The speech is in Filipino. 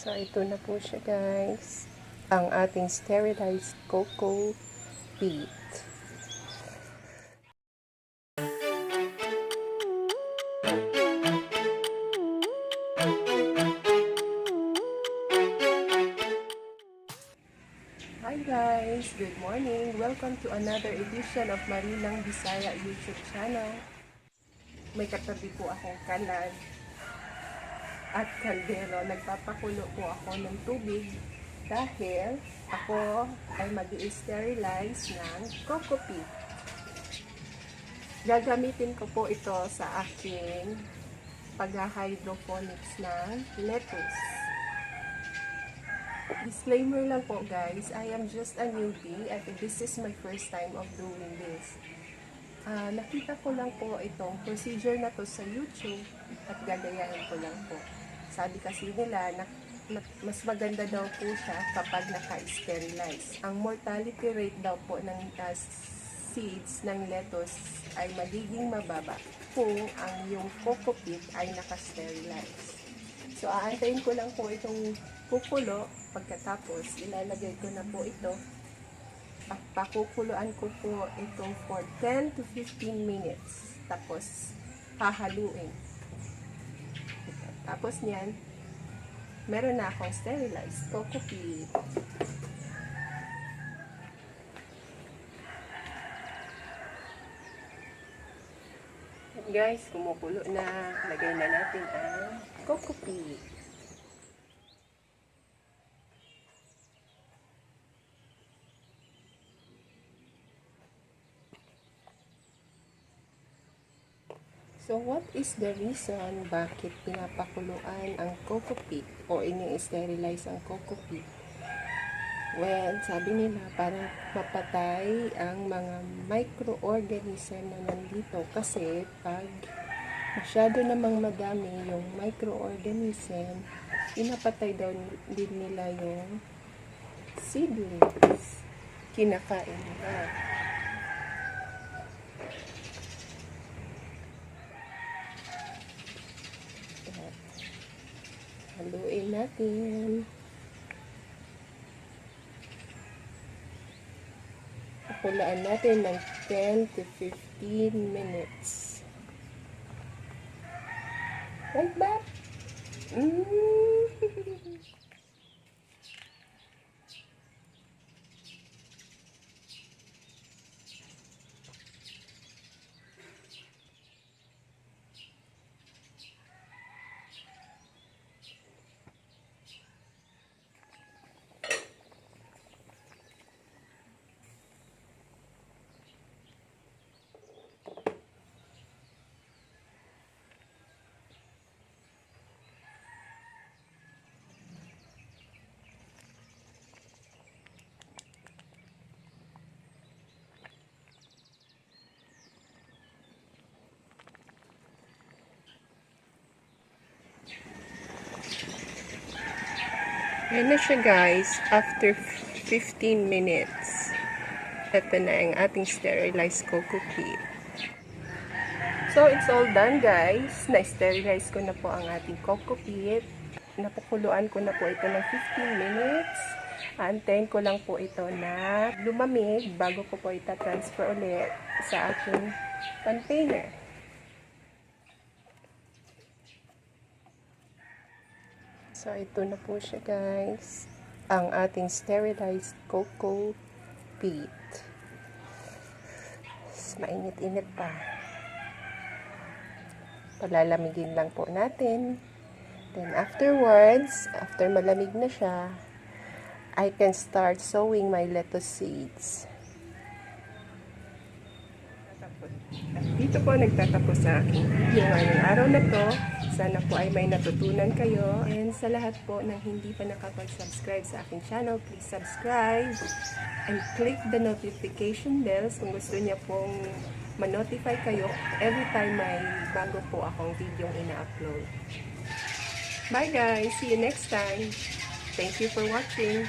So, ito na po siya, guys. Ang ating sterilized cocopeat. Hi guys! Good morning! Welcome to another edition of Marinang Bisaya YouTube channel. May katabi po akong kalan at kaldero. Nagpapakulo po ako ng tubig dahil ako ay mag-i-sterilize ng cocopeat. Gagamitin ko po ito sa aking pag-hydroponics ng lettuce. Disclaimer lang po guys, I am just a newbie at this is my first time of doing this. Nakita ko lang po itong procedure na to sa YouTube at gagayahin ko lang po. Sabi kasi nila, mas maganda daw po siya kapag naka-sterilize. Ang mortality rate daw po ng seeds ng lettuce ay magiging mababa kung ang yung cocopeat ay naka-sterilize. So, aantayin ko lang po itong kukulo. Pagkatapos, ilalagay ko na po ito. Pakukuluan ko po ito for 10 to 15 minutes. Tapos, hahaluin. Tapos niyan, meron na akong sterilized cocopeat. Guys, kumukulo na. Lagay na natin ang cocopeat. So, what is the reason bakit pinapakuluan ang cocopeat o ini-sterilize ang cocopeat? Well, sabi nila para mapatay ang mga microorganism na nandito kasi pag masyado namang madami yung microorganism, pinapatay daw din nila yung seedlings. Kinakain nila. Haluin natin. Pakulaan natin ng 10 to 15 minutes. Like that. Yan na siya guys, after 15 minutes. Ito na ang ating sterilized cocopeat. So, it's all done guys. Na-sterilize ko na po ang ating cocopeat. Napakuluan ko na po ito ng 15 minutes. Antayin ko lang po ito na lumamig bago ko po ita-transfer ulit sa aking container. So, ito na po siya guys. Ang ating sterilized cocopeat. Mainit-init pa. Palalamigin lang po natin. Then afterwards, after malamig na siya, I can start sowing my lettuce seeds. Dito po nagtatapos sa aking video ngayong araw na to. Sana po ay may natutunan kayo. And sa lahat po ng hindi pa nakapag-subscribe sa aking channel, please subscribe and click the notification bells kung gusto niya pong ma-notify kayo every time may bago po akong video ina-upload. Bye guys! See you next time! Thank you for watching!